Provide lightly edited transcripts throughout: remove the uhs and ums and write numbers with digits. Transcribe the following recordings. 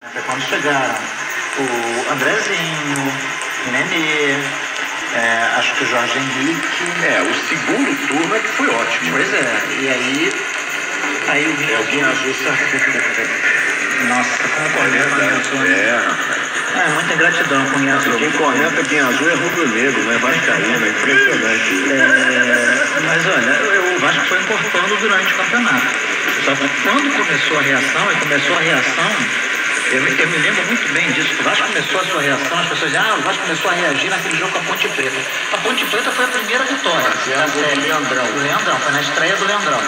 Até quando chegaram o Andrezinho, o Nenê, acho que o Jorge Henrique. O segundo turno é que foi ótimo. Pois é, e aí o Guinha o Guinha Azul Nossa, como corneta o Guinha Azul, né? Rapaz. É muita ingratidão com o Guinha Azul. Quem corneta Guinha Azul é rubro-negro, não é vascaíno, é impressionante. Mas olha, o Vasco foi importando durante o campeonato. Só que quando começou a reação, eu me lembro muito bem disso. O Vasco começou a sua reação, as pessoas dizem, o Vasco começou a reagir naquele jogo com a Ponte Preta. A Ponte Preta foi a primeira vitória. Do Leandrão. Do Leandrão, foi na estreia do Leandrão.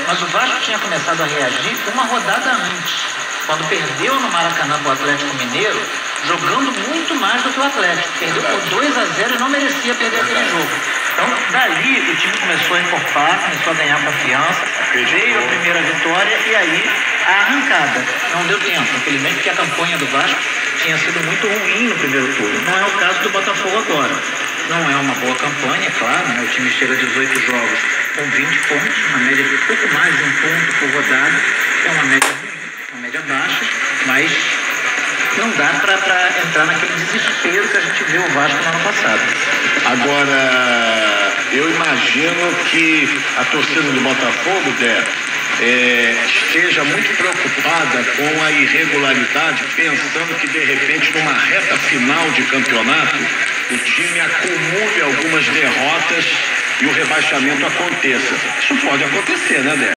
Mas o Vasco tinha começado a reagir uma rodada antes, quando perdeu no Maracanã para o Atlético Mineiro, jogando muito mais do que o Atlético. Perdeu por 2-0 e não merecia perder aquele jogo. Então, dali o time começou a encorpar, começou a ganhar confiança, veio a primeira vitória e aí a arrancada. Não deu tempo, infelizmente, porque a campanha do Vasco tinha sido muito ruim no primeiro turno. Não é o caso do Botafogo agora. Não é uma boa campanha, claro, né? O time chega a 18 jogos com 20 pontos, uma média de pouco mais de 1 ponto por rodada. É uma média ruim, uma média baixa, mas não dá para entrar naquele desespero que a gente viu o Vasco no ano passado. Agora, eu imagino que a torcida do Botafogo, esteja muito preocupada com a irregularidade, pensando que de repente numa reta final de campeonato o time acumule algumas derrotas e o rebaixamento aconteça. Isso pode acontecer, né, Dé?